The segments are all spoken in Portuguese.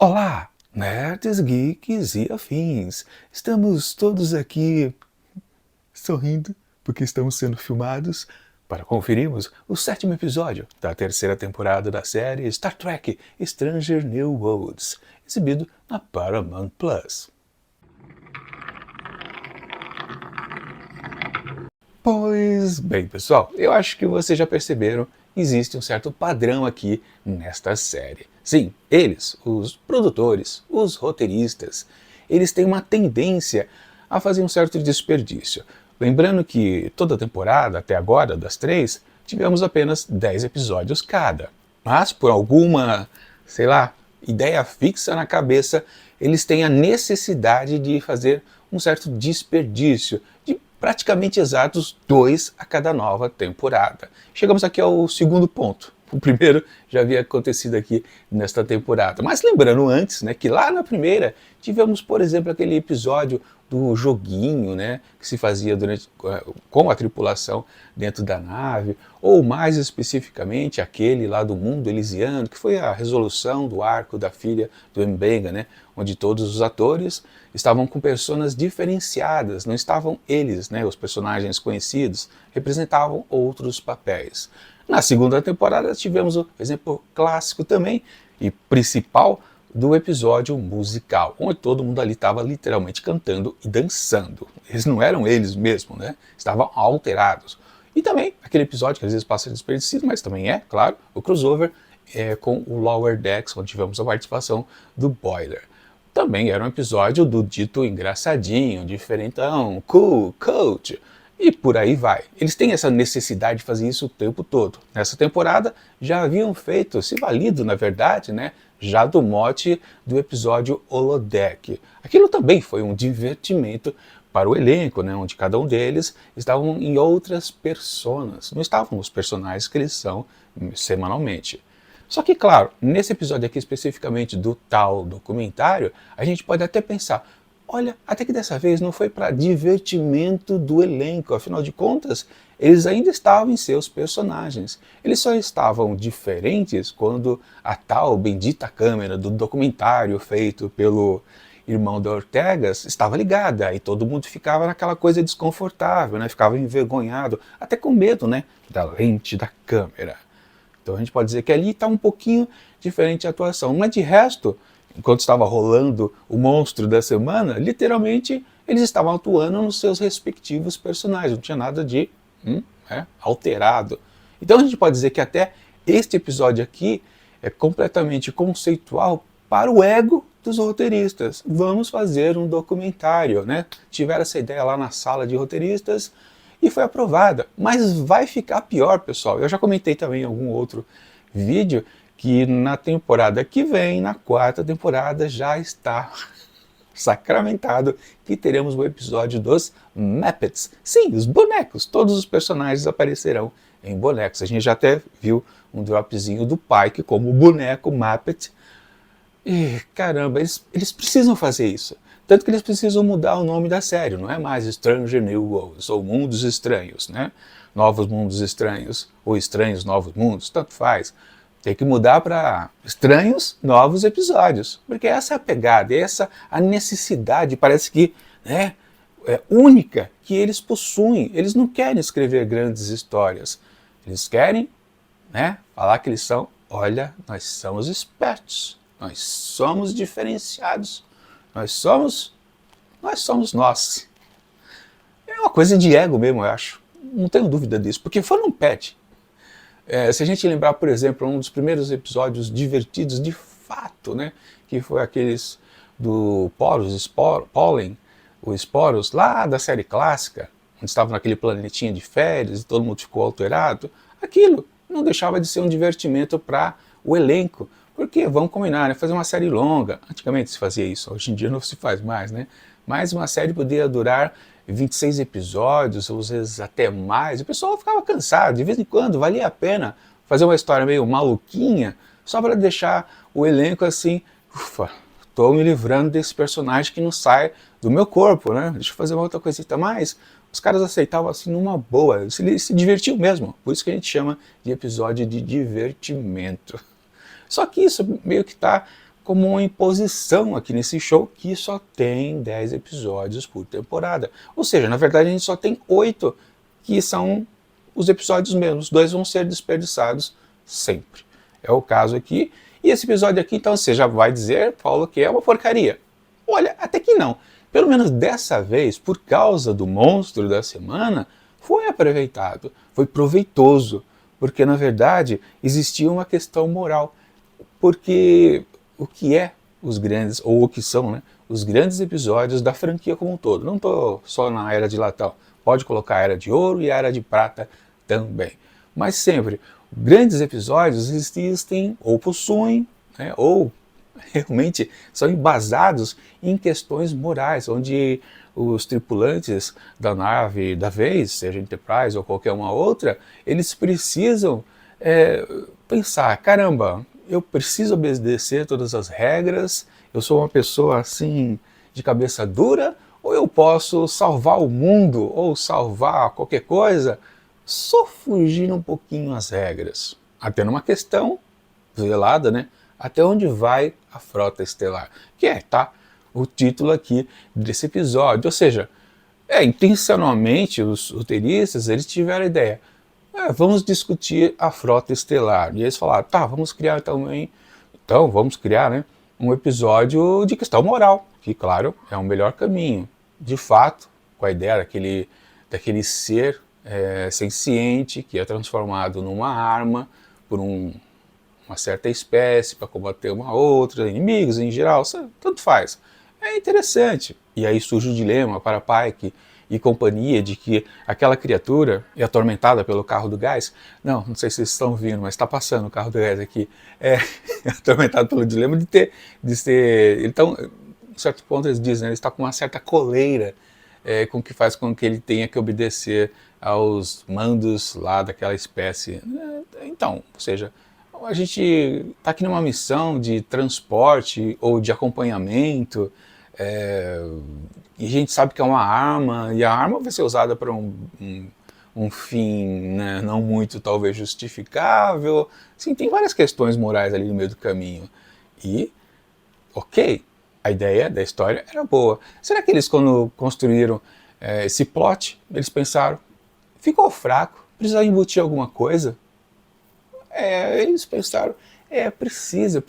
Olá, nerds, geeks e afins. Estamos todos aqui sorrindo porque estamos sendo filmados para conferirmos o 7º episódio da 3ª temporada da série Star Trek Stranger New Worlds, exibido na Paramount+. Pois bem, pessoal, eu acho que vocês já perceberam que existe um certo padrão aqui nesta série. Sim, eles, os produtores, os roteiristas, eles têm uma tendência a fazer um certo desperdício. Lembrando que toda temporada, até agora, das 3, tivemos apenas 10 episódios cada. Mas por alguma, sei lá, ideia fixa na cabeça, eles têm a necessidade de fazer um certo desperdício, de praticamente exatos 2 a cada nova temporada. Chegamos aqui ao segundo ponto. O primeiro já havia acontecido aqui nesta temporada. Mas lembrando antes, né, que lá na primeira tivemos, por exemplo, aquele episódio do joguinho, né, que se fazia com a tripulação dentro da nave, ou mais especificamente aquele lá do mundo elisiano, que foi a resolução do arco da filha do M'Benga, né, onde todos os atores estavam com personas diferenciadas, não estavam eles, né, os personagens conhecidos, representavam outros papéis. Na segunda temporada tivemos o exemplo clássico também e principal do episódio musical, onde todo mundo ali estava literalmente cantando e dançando. Eles não eram eles mesmos, né? Estavam alterados. E também aquele episódio que às vezes passa desperdiçado, mas também é, claro, o crossover com o Lower Decks, onde tivemos a participação do Boiler. Também era um episódio do dito engraçadinho, diferentão, cool, coach, e por aí vai. Eles têm essa necessidade de fazer isso o tempo todo. Nessa temporada já haviam feito, se valido na verdade, né, já do mote do episódio Holodeck. Aquilo também foi um divertimento para o elenco, né, onde cada um deles estavam em outras personas, não estavam os personagens que eles são semanalmente. Só que, claro, nesse episódio aqui especificamente do tal documentário, a gente pode até pensar, olha, até que dessa vez não foi para divertimento do elenco, afinal de contas, eles ainda estavam em seus personagens. Eles só estavam diferentes quando a tal bendita câmera do documentário feito pelo irmão da Ortegas estava ligada, e todo mundo ficava naquela coisa desconfortável, né? Ficava envergonhado, até com medo, né, da lente da câmera. Então a gente pode dizer que ali está um pouquinho diferente a atuação, mas de resto, enquanto estava rolando o monstro da semana, literalmente eles estavam atuando nos seus respectivos personagens, não tinha nada de alterado. Então a gente pode dizer que até este episódio aqui é completamente conceitual para o ego dos roteiristas. Vamos fazer um documentário, né? Tiveram essa ideia lá na sala de roteiristas e foi aprovada. Mas vai ficar pior, pessoal. Eu já comentei também em algum outro vídeo que na temporada que vem, na 4ª temporada, já está sacramentado que teremos o episódio dos Muppets. Sim, os bonecos. Todos os personagens aparecerão em bonecos. A gente já até viu um dropzinho do Pike como boneco Muppet. E caramba, eles precisam fazer isso. Tanto que eles precisam mudar o nome da série, não é mais Stranger New Worlds, ou Mundos Estranhos, né? Novos Mundos Estranhos, ou Estranhos Novos Mundos, tanto faz. Tem que mudar para Estranhos Novos Episódios, porque essa é a pegada, essa a necessidade, parece que é única, que eles possuem. Eles não querem escrever grandes histórias, eles querem, né, falar que eles são, olha, nós somos espertos, nós somos diferenciados, nós somos nós. É uma coisa de ego mesmo, eu acho. Não tenho dúvida disso, porque foi num pet. Se a gente lembrar, por exemplo, um dos primeiros episódios divertidos de fato, né, que foi aqueles do Pólen, o Sporos, lá da série clássica, onde estava naquele planetinha de férias e todo mundo ficou alterado, aquilo não deixava de ser um divertimento para o elenco. Porque, vamos combinar, né, fazer uma série longa, antigamente se fazia isso, hoje em dia não se faz mais, né? Mas uma série podia durar 26 episódios, ou às vezes até mais, o pessoal ficava cansado, de vez em quando valia a pena fazer uma história meio maluquinha, só para deixar o elenco assim, ufa, estou me livrando desse personagem que não sai do meu corpo, né? Deixa eu fazer uma outra coisita mais. Os caras aceitavam assim numa boa, se divertiam mesmo, por isso que a gente chama de episódio de divertimento. Só que isso meio que está como uma imposição aqui nesse show que só tem 10 episódios por temporada. Ou seja, na verdade a gente só tem 8 que são os episódios mesmos. Os 2 vão ser desperdiçados sempre. É o caso aqui. E esse episódio aqui, então, você já vai dizer, Paulo, que é uma porcaria. Olha, até que não. Pelo menos dessa vez, por causa do monstro da semana, foi aproveitado, foi proveitoso, porque na verdade existia uma questão moral. Porque o que é os grandes, ou o que são, né, os grandes episódios da franquia como um todo? Não estou só na Era de Latão, pode colocar a Era de Ouro e a Era de Prata também. Mas sempre, grandes episódios existem ou possuem, né, ou realmente são embasados em questões morais, onde os tripulantes da nave da vez, seja Enterprise ou qualquer uma outra, eles precisam pensar, caramba, eu preciso obedecer todas as regras, eu sou uma pessoa assim de cabeça dura, ou eu posso salvar o mundo ou salvar qualquer coisa só fugindo um pouquinho as regras. Até numa questão velada, né? Até onde vai a frota estelar? Que é, tá? O título aqui desse episódio. Ou seja, intencionalmente os roteiristas eles tiveram a ideia. Vamos discutir a frota estelar. E eles falaram, tá, vamos criar também. Então, vamos criar, né, um episódio de questão moral, que, claro, é o melhor caminho. De fato, com a ideia daquele ser senciente que é transformado numa arma por uma certa espécie para combater uma outra, inimigos em geral, tanto faz. É interessante. E aí surge o dilema para Pike e companhia de que aquela criatura é atormentada pelo carro do gás. Não sei se vocês estão vendo, mas está passando o carro do gás aqui. É atormentado pelo dilema de ser... Então, a certo ponto eles dizem, ele está com uma certa coleira com que faz com que ele tenha que obedecer aos mandos lá daquela espécie. Então, ou seja, a gente está aqui numa missão de transporte ou de acompanhamento, e a gente sabe que é uma arma, e a arma vai ser usada para um fim, né, não muito talvez justificável. Sim, tem várias questões morais ali no meio do caminho. E, ok, a ideia da história era boa. Será que eles, quando construíram esse plot, eles pensaram, ficou fraco, precisa embutir alguma coisa? Eles pensaram, precisa,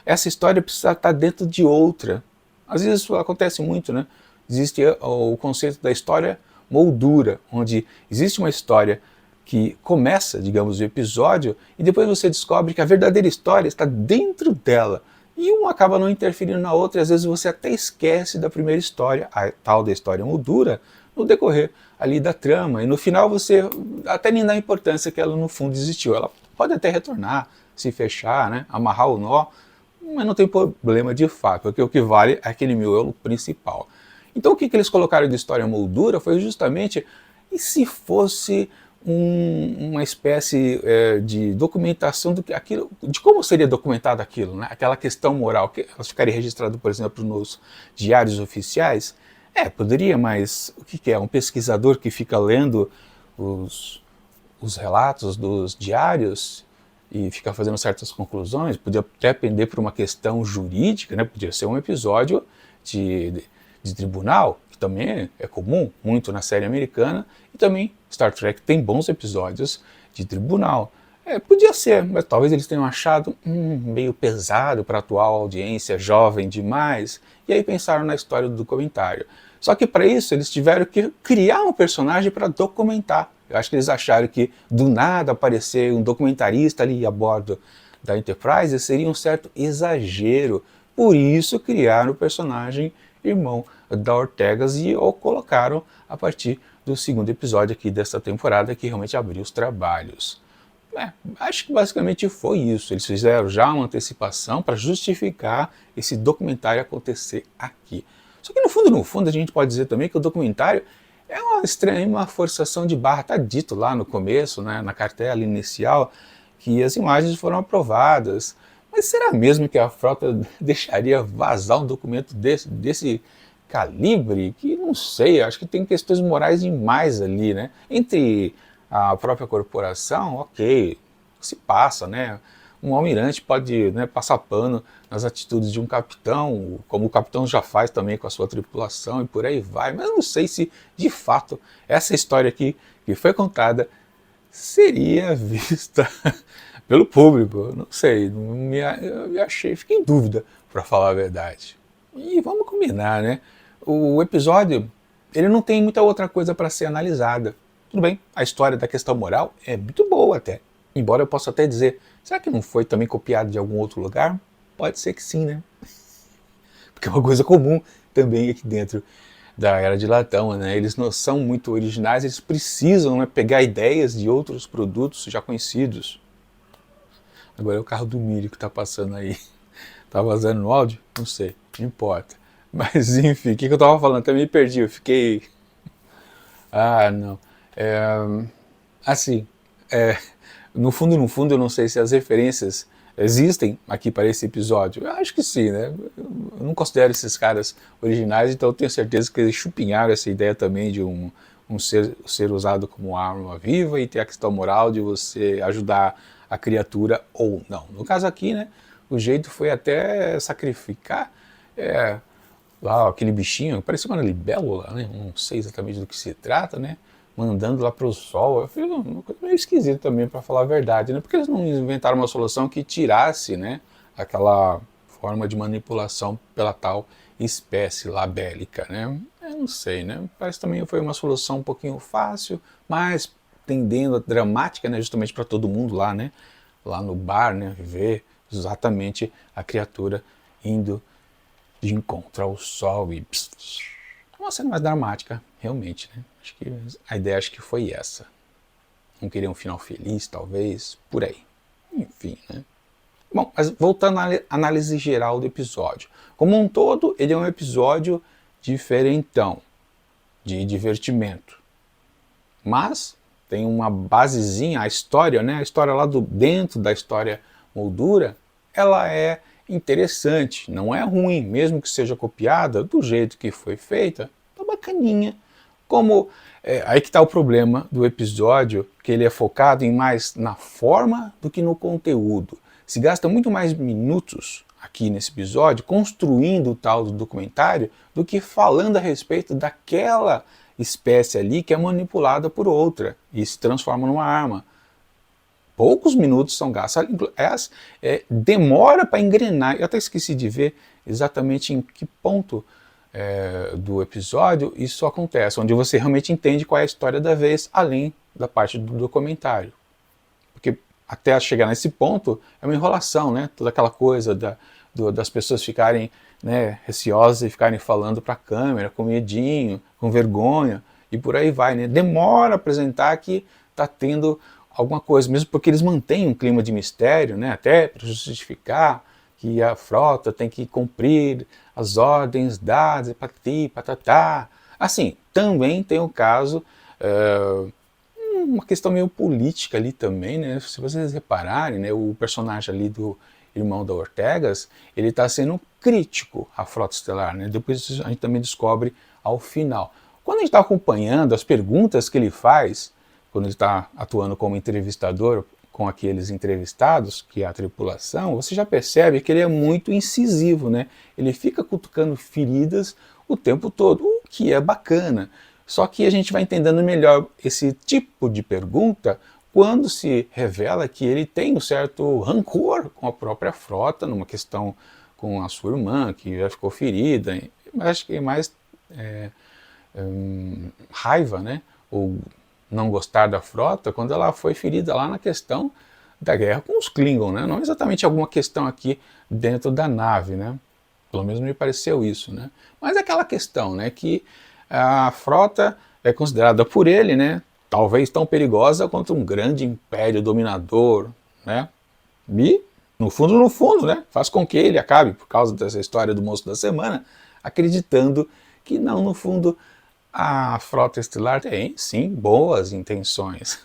essa história precisa estar dentro de outra. Às vezes isso acontece muito, né? Existe o conceito da história moldura, onde existe uma história que começa, digamos, o episódio, e depois você descobre que a verdadeira história está dentro dela. E uma acaba não interferindo na outra, e às vezes você até esquece da primeira história, a tal da história moldura, no decorrer ali da trama. E no final você até nem dá importância que ela no fundo existiu. Ela pode até retornar, se fechar, né, amarrar o nó, mas não tem problema de fato, porque o que vale é aquele miolo principal. Então o que eles colocaram de história moldura foi justamente, e se fosse uma espécie de documentação de como seria documentado aquilo, né? Aquela questão moral, que elas ficariam registradas, por exemplo, nos diários oficiais? Poderia, mas o que é? Um pesquisador que fica lendo os relatos dos diários e fica fazendo certas conclusões, podia até pender por uma questão jurídica, né? Podia ser um episódio de tribunal, que também é comum, muito na série americana, e também Star Trek tem bons episódios de tribunal. Podia ser, mas talvez eles tenham achado meio pesado para a atual audiência, jovem demais, e aí pensaram na história do documentário. Só que para isso eles tiveram que criar um personagem para documentar. Eu acho que eles acharam que do nada aparecer um documentarista ali a bordo da Enterprise seria um certo exagero. Por isso criaram o personagem irmão da Ortegas e o colocaram a partir do segundo episódio aqui dessa temporada, que realmente abriu os trabalhos. Acho que basicamente foi isso. Eles fizeram já uma antecipação para justificar esse documentário acontecer aqui. Só que no fundo, a gente pode dizer também que o documentário é uma extrema forçação de barra. Está dito lá no começo, né, na cartela inicial, que as imagens foram aprovadas. Mas será mesmo que a frota deixaria vazar um documento desse calibre? Que não sei, acho que tem questões morais demais ali, né? Entre a própria corporação, ok, se passa, né? um almirante pode, né, passar pano nas atitudes de um capitão, como o capitão já faz também com a sua tripulação e por aí vai. Mas eu não sei se, de fato, essa história aqui que foi contada seria vista pelo público. Não sei, eu me achei, fiquei em dúvida, para falar a verdade. E vamos combinar, né? O episódio, ele não tem muita outra coisa para ser analisada. Tudo bem, a história da questão moral é muito boa até. Embora eu possa até dizer, será que não foi também copiado de algum outro lugar? Pode ser que sim, né? Porque é uma coisa comum também aqui dentro da Era de Latão, né? Eles não são muito originais, eles precisam, né, pegar ideias de outros produtos já conhecidos. Agora é o carro do milho que está passando aí. Tá vazando no áudio? Não sei, não importa. Mas enfim, o que eu estava falando? Até me perdi, eu fiquei... Ah, não. Assim, no fundo, eu não sei se as referências existem aqui para esse episódio. Eu acho que sim, né? Eu não considero esses caras originais, então eu tenho certeza que eles chupinharam essa ideia também de um ser usado como arma viva e ter a questão moral de você ajudar a criatura ou não. No caso aqui, né, o jeito foi até sacrificar lá aquele bichinho, parecia uma libélula, né? Não sei exatamente do que se trata, né? Mandando lá para o sol. Eu falei, uma coisa meio esquisita também, para falar a verdade, né? Porque eles não inventaram uma solução que tirasse, né, aquela forma de manipulação pela tal espécie lá bélica, né? Eu não sei, né? Parece também foi uma solução um pouquinho fácil, mas tendendo a dramática, né, justamente para todo mundo lá, né? Lá no bar, né? Ver exatamente a criatura indo de encontro ao sol e uma cena mais dramática, realmente, né? Acho que a ideia acho que foi essa. Não queria um final feliz, talvez, por aí. Enfim, né? Bom, mas voltando à análise geral do episódio. Como um todo, ele é um episódio diferentão, de divertimento. Mas tem uma basezinha, a história, né? A história lá dentro da história moldura, ela é interessante, não é ruim, mesmo que seja copiada do jeito que foi feita, tá bacaninha. Como aí que está o problema do episódio, que ele é focado em mais na forma do que no conteúdo. Se gasta muito mais minutos aqui nesse episódio construindo o tal do documentário do que falando a respeito daquela espécie ali que é manipulada por outra e se transforma numa arma. Poucos minutos são gastos, demora para engrenar. Eu até esqueci de ver exatamente em que ponto do episódio isso acontece, onde você realmente entende qual é a história da vez, além da parte do documentário. Porque até chegar nesse ponto é uma enrolação, né? Toda aquela coisa das pessoas ficarem, né, receosas e ficarem falando para a câmera, com medinho, com vergonha, e por aí vai, né? Demora a apresentar que está tendo alguma coisa, mesmo porque eles mantêm um clima de mistério, né, até para justificar que a frota tem que cumprir as ordens dadas, patati, patatá. Assim, também tem o caso, uma questão meio política ali também, né, se vocês repararem, né, o personagem ali do irmão da Ortegas, ele está sendo crítico à frota estelar, né, depois a gente também descobre ao final. Quando a gente está acompanhando as perguntas que ele faz, quando ele está atuando como entrevistador com aqueles entrevistados, que é a tripulação, você já percebe que ele é muito incisivo, né? Ele fica cutucando feridas o tempo todo, o que é bacana. Só que a gente vai entendendo melhor esse tipo de pergunta quando se revela que ele tem um certo rancor com a própria frota, numa questão com a sua irmã, que já ficou ferida, mas acho que é mais raiva, né? Ou não gostar da frota, quando ela foi ferida lá na questão da guerra com os Klingon, né? Não exatamente alguma questão aqui dentro da nave, né? Pelo menos me pareceu isso, né? Mas aquela questão, né, que a frota é considerada por ele, né, talvez tão perigosa quanto um grande império dominador, né? E, no fundo, né, faz com que ele acabe, por causa dessa história do moço da semana, acreditando que não, no fundo, a frota estelar tem, sim, boas intenções.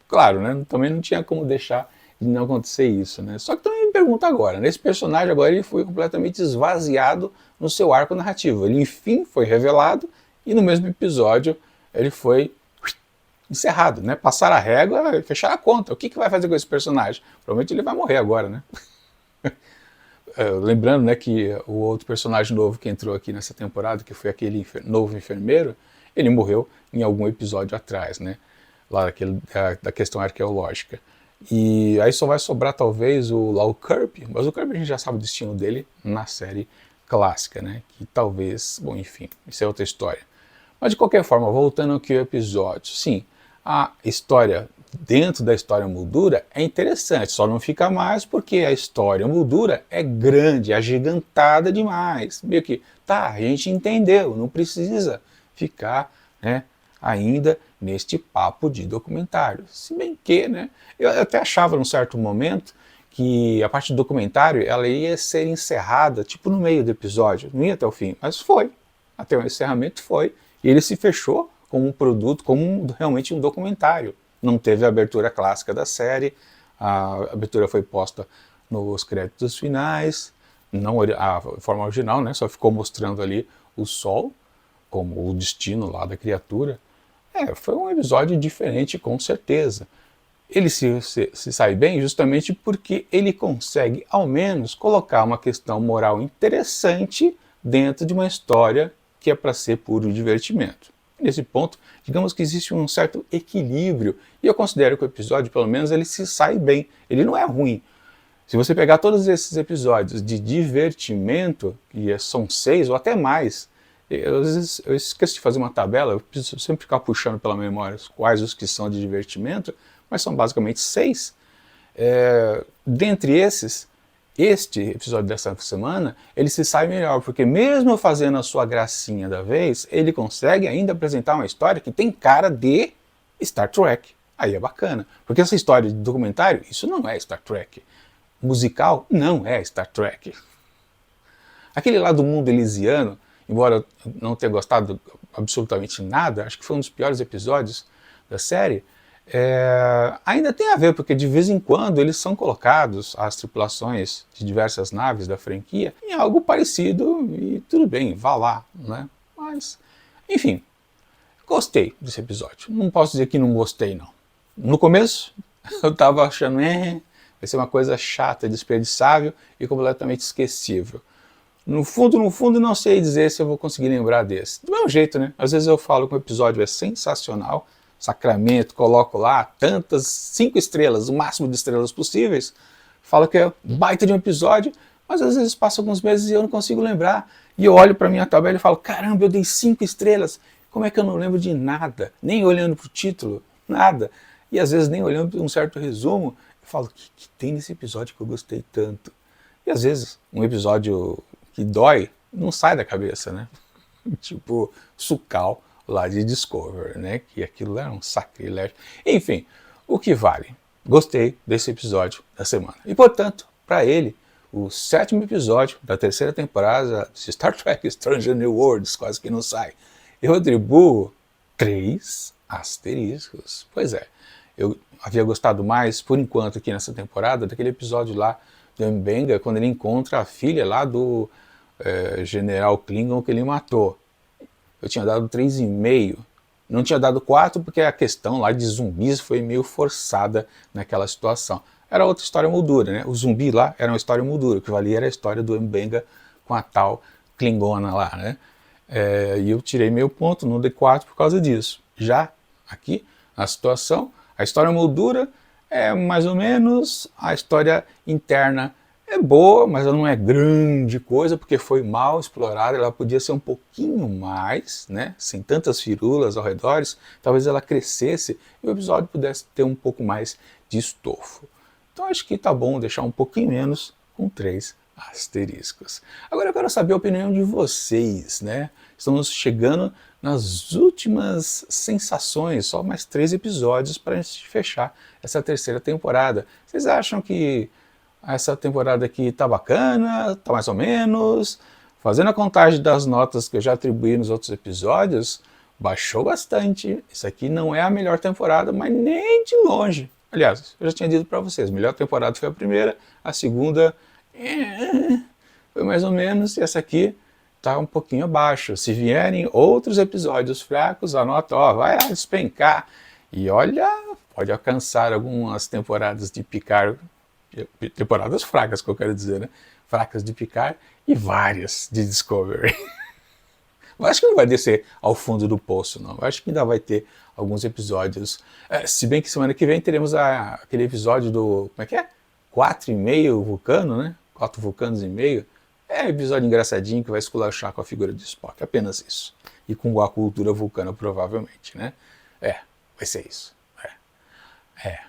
Claro, né, também não tinha como deixar de não acontecer isso, né? Só que também me pergunta agora, né, esse personagem agora ele foi completamente esvaziado no seu arco narrativo. Ele, enfim, foi revelado e no mesmo episódio ele foi encerrado, né? Passar a régua e fechar a conta. O que vai fazer com esse personagem? Provavelmente ele vai morrer agora, né? Lembrando, né, que o outro personagem novo que entrou aqui nessa temporada, que foi aquele novo enfermeiro, ele morreu em algum episódio atrás, né? Lá da questão arqueológica. E aí só vai sobrar talvez lá o Kirby, mas o Kirby a gente já sabe o destino dele na série clássica, né? Que talvez, bom, enfim, isso é outra história. Mas de qualquer forma, voltando aqui ao episódio, sim, a história dentro da história moldura é interessante, só não fica mais porque a história moldura é grande, agigantada demais. Meio que, tá, a gente entendeu, não precisa ficar, né, ainda neste papo de documentário. Se bem que, né, eu até achava num certo momento que a parte do documentário ela ia ser encerrada tipo no meio do episódio, não ia até o fim, mas foi. Até o encerramento foi. E ele se fechou como um produto, como realmente um documentário. Não teve a abertura clássica da série, a abertura foi posta nos créditos finais, não a forma original, né, só ficou mostrando ali o sol como o destino lá da criatura. Foi um episódio diferente, com certeza. Ele se sai bem justamente porque ele consegue, ao menos, colocar uma questão moral interessante dentro de uma história que é para ser puro divertimento. Nesse ponto, digamos que existe um certo equilíbrio, e eu considero que o episódio, pelo menos, ele se sai bem. Ele não é ruim. Se você pegar todos esses episódios de divertimento, e são 6 ou até mais, às vezes eu esqueço de fazer uma tabela, eu preciso sempre ficar puxando pela memória quais os que são de divertimento, mas são basicamente 6. Dentre esses, este episódio dessa semana, ele se sai melhor, porque mesmo fazendo a sua gracinha da vez, ele consegue ainda apresentar uma história que tem cara de Star Trek. Aí é bacana, porque essa história de documentário, isso não é Star Trek. Musical, não é Star Trek. Aquele lá do mundo elisiano, embora eu não tenha gostado absolutamente nada, acho que foi um dos piores episódios da série, ainda tem a ver, porque de vez em quando eles são colocados, as tripulações de diversas naves da franquia, em algo parecido, e tudo bem, vá lá, né? Mas, enfim, gostei desse episódio. Não posso dizer que não gostei, não. No começo, eu estava achando, vai ser uma coisa chata, desperdiçável e completamente esquecível. No fundo, não sei dizer se eu vou conseguir lembrar desse. Do mesmo jeito, né? Às vezes eu falo que o episódio é sensacional, Sacramento, coloco lá tantas 5 estrelas, o máximo de estrelas possíveis, falo que é baita de um episódio, mas às vezes passa alguns meses e eu não consigo lembrar. E eu olho para minha tabela e falo, caramba, eu dei 5 estrelas, como é que eu não lembro de nada? Nem olhando para o título, nada. E às vezes nem olhando para um certo resumo, eu falo, o que tem nesse episódio que eu gostei tanto? E às vezes um episódio que dói não sai da cabeça, né? Tipo Sucal lá de Discovery, né? Que aquilo era um sacrilégio. Enfim, o que vale? Gostei desse episódio da semana. E portanto, para ele, o 7º episódio da 3ª temporada de Star Trek Stranger New Worlds, quase que não sai. Eu atribuo 3 asteriscos. Pois é, eu havia gostado mais, por enquanto, aqui nessa temporada, daquele episódio lá do M'Benga, quando ele encontra a filha lá do general Klingon que ele matou. Eu tinha dado 3,5. Não tinha dado 4 porque a questão lá de zumbis foi meio forçada naquela situação. Era outra história moldura, né? O zumbi lá era uma história moldura, o que valia era a história do M'Benga com a tal Klingona lá, né? E eu tirei meio ponto, não dei 4 por causa disso. Já aqui, a situação, a história moldura é mais ou menos, a história interna é boa, mas ela não é grande coisa, porque foi mal explorada, ela podia ser um pouquinho mais, né, sem tantas firulas ao redor, talvez ela crescesse e o episódio pudesse ter um pouco mais de estofo. Então acho que tá bom deixar um pouquinho menos com 3 asteriscos. Agora eu quero saber a opinião de vocês, né? Estamos chegando nas últimas sensações, só mais 3 episódios para a gente fechar essa 3ª temporada. Vocês acham que essa temporada aqui tá bacana, tá mais ou menos? Fazendo a contagem das notas que eu já atribuí nos outros episódios, baixou bastante. Isso aqui não é a melhor temporada, mas nem de longe. Aliás, eu já tinha dito para vocês, a melhor temporada foi a primeira, a segunda foi mais ou menos, e essa aqui tá um pouquinho abaixo. Se vierem outros episódios fracos, a nota vai despencar. E olha, pode alcançar algumas temporadas de Picard, temporadas fracas que eu quero dizer, né? Fracas de Picard e várias de Discovery. Eu acho que não vai descer ao fundo do poço, não. Eu acho que ainda vai ter alguns episódios. Se bem que semana que vem teremos aquele episódio do... Como é que é? 4,5 vulcano, né? 4 vulcanos e meio. É um episódio engraçadinho que vai esculachar com a figura de Spock. Apenas isso. E com a cultura vulcana, provavelmente, né? Vai ser isso. É.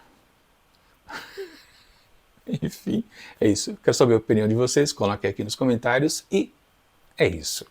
Enfim, é isso. Quero saber a opinião de vocês. Coloque aqui nos comentários. E é isso.